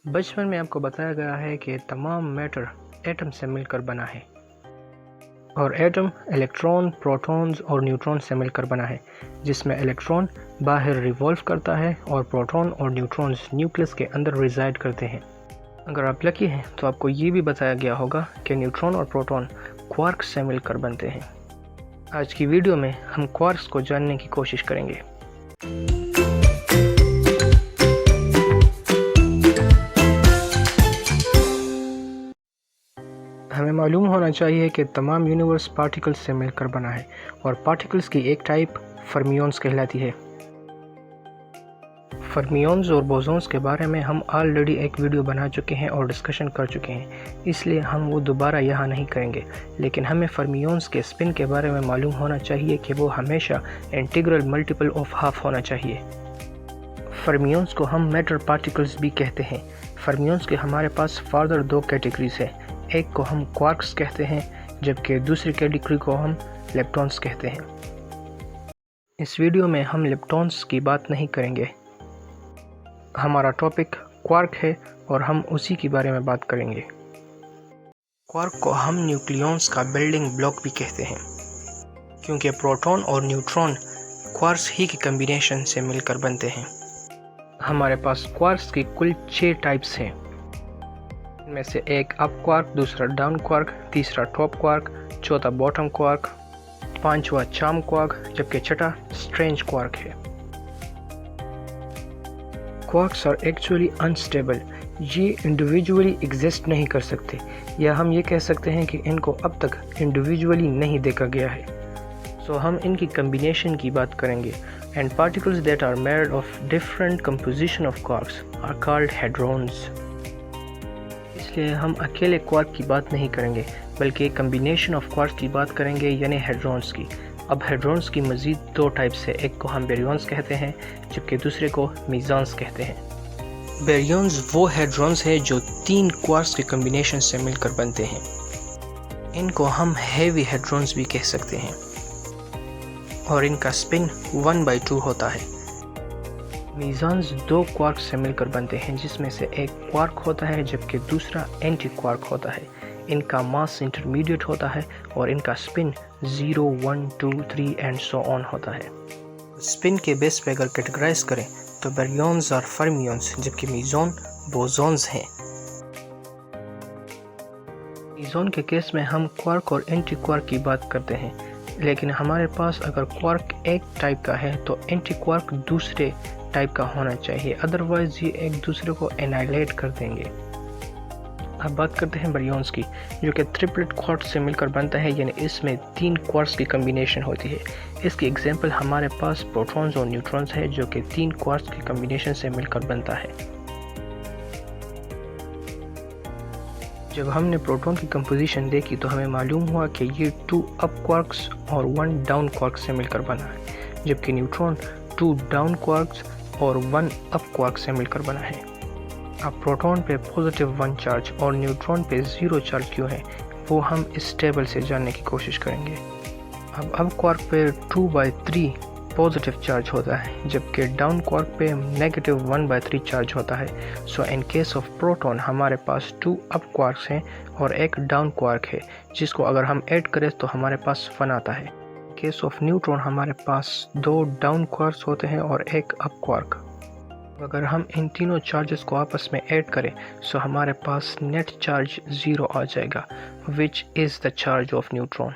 बचपन में आपको बताया गया है कि तमाम मैटर एटम से मिलकर बना है और एटम इलेक्ट्रॉन, प्रोटॉन्स और न्यूट्रॉन से मिलकर बना है, जिसमें इलेक्ट्रॉन बाहर रिवॉल्व करता है और प्रोटॉन और न्यूट्रॉन्स न्यूक्लियस के अंदर रिजाइड करते हैं। अगर आप लकी हैं तो आपको ये भी बताया गया होगा कि न्यूट्रॉन और प्रोटॉन क्वार्क्स से मिलकर बनते हैं। आज की वीडियो में हम क्वार्क्स को जानने की कोशिश करेंगे। हमें मालूम होना चाहिए कि तमाम यूनिवर्स पार्टिकल्स से मिलकर बना है और पार्टिकल्स की एक टाइप फर्मियंस कहलाती है। फर्मियंस और बोसॉन्स के बारे में हम ऑलरेडी एक वीडियो बना चुके हैं और डिस्कशन कर चुके हैं, इसलिए हम वो दोबारा यहाँ नहीं करेंगे। लेकिन हमें फर्मियंस के स्पिन के बारे में मालूम होना चाहिए कि वो हमेशा इंटीग्रल मल्टीपल ऑफ हाफ होना चाहिए। फर्मियंस को हम मैटर पार्टिकल्स भी कहते हैं। फर्मियंस के हमारे पास फर्दर दो कैटेगरीज हैं। एक को हम क्वार्क्स कहते हैं, जबकि दूसरी कैटेगरी को हम लेप्टॉन्स कहते हैं। इस वीडियो में हम लेप्टॉन्स की बात नहीं करेंगे। हमारा टॉपिक क्वार्क है और हम उसी के बारे में बात करेंगे। क्वार्क को हम न्यूक्लियॉन्स का बिल्डिंग ब्लॉक भी कहते हैं, क्योंकि प्रोटॉन और न्यूट्रॉन क्वार्क्स ही की कम्बिनेशन से मिलकर बनते हैं। हमारे पास क्वार्क्स की कुल 6 टाइप्स हैं। इनमें से एक अप क्वार्क, दूसरा डाउन क्वार्क, तीसरा टॉप क्वार्क, चौथा बॉटम क्वार्क, पांचवा चार्म क्वार्क, जबकि छठा स्ट्रेंज क्वार्क है। Quarks are actually unstable. ये इंडिविजुअली एग्जिस्ट नहीं कर सकते, या हम ये कह सकते हैं कि इनको अब तक इंडिविजुअली नहीं देखा गया है। सो हम इनकी कम्बिनेशन की बात करेंगे। And particles that are made of different composition of quarks are called hadrons. इसलिए हम अकेले क्वार्क की बात नहीं करेंगे, बल्कि कम्बिनेशन ऑफ क्वार्क्स की बात करेंगे, यानी हेड्रॉन्स की। अब हेड्रॉन्स की मज़ीद 2 टाइप्स है। एक को हम बेरियंस कहते हैं, जबकि दूसरे को मेसॉन्स कहते हैं। बेरियंस वो हेड्रॉन्स है जो 3 क्वार्क्स के कम्बिनेशन से मिलकर बनते हैं। इनको हम हेवी हेड्रॉन्स भी कह सकते हैं और इनका स्पिन 1/2 होता है। मेसॉन्स 2 क्वार्क से मिलकर बनते हैं, जिसमें से एक क्वार्क होता है जबकि दूसरा एंटी क्वार्क होता है। इनका मास इंटरमीडिएट होता है और इनका स्पिन 0, 1, 2, 3 एंड सो ऑन होता है। स्पिन के बेस पे अगर कैटेगराइज करें तो बेरियंस और फर्मियंस, जबकि मेसॉन बोसॉन्स हैं। मेसॉन के केस में हम क्वार्क और एंटी क्वार्क की बात करते हैं, लेकिन हमारे पास अगर क्वार्क एक टाइप का है तो एंटी क्वार्क दूसरे टाइप का होना चाहिए, अदरवाइज ये एक दूसरे को एनाइलेट कर देंगे। अब बात करते हैं बेरियंस की, जो कि ट्रिपलेट क्वार्क्स से मिलकर बनता है, यानी इसमें 3 क्वार्क्स की कम्बिनेशन होती है। इसकी एग्जांपल हमारे पास प्रोटॉन्स और न्यूट्रॉन्स है, जो कि 3 क्वार्क्स की कम्बिनेशन से मिलकर बनता है। जब हमने प्रोटॉन की कंपोजिशन देखी तो हमें मालूम हुआ कि ये 2 अप क्वार्क्स और 1 डाउन क्वार्क्स से मिलकर बना है, जबकि न्यूट्रॉन 2 डाउन क्वार्क्स और 1 अप क्वार्क से मिलकर बना है। अब प्रोटॉन पे पॉजिटिव 1 चार्ज और न्यूट्रॉन पे 0 चार्ज क्यों है, वो हम इस टेबल से जानने की कोशिश करेंगे। अब अप क्वार्क पे 2/3 पॉजिटिव चार्ज होता है, जबकि डाउन क्वार्क पे नेगेटिव 1/3 चार्ज होता है। सो इन केस ऑफ प्रोटॉन हमारे पास 2 अप क्वार्क्स हैं और एक डाउन क्वार्क है, जिसको अगर हम ऐड करें तो हमारे पास 1 आता है। केस ऑफ न्यूट्रॉन हमारे पास 2 डाउन क्वार्क्स होते हैं और एक अप क्वार्क। अगर हम इन तीनों चार्जेस को आपस में ऐड करें सो हमारे पास नेट चार्ज 0 आ जाएगा, which is the charge of neutron.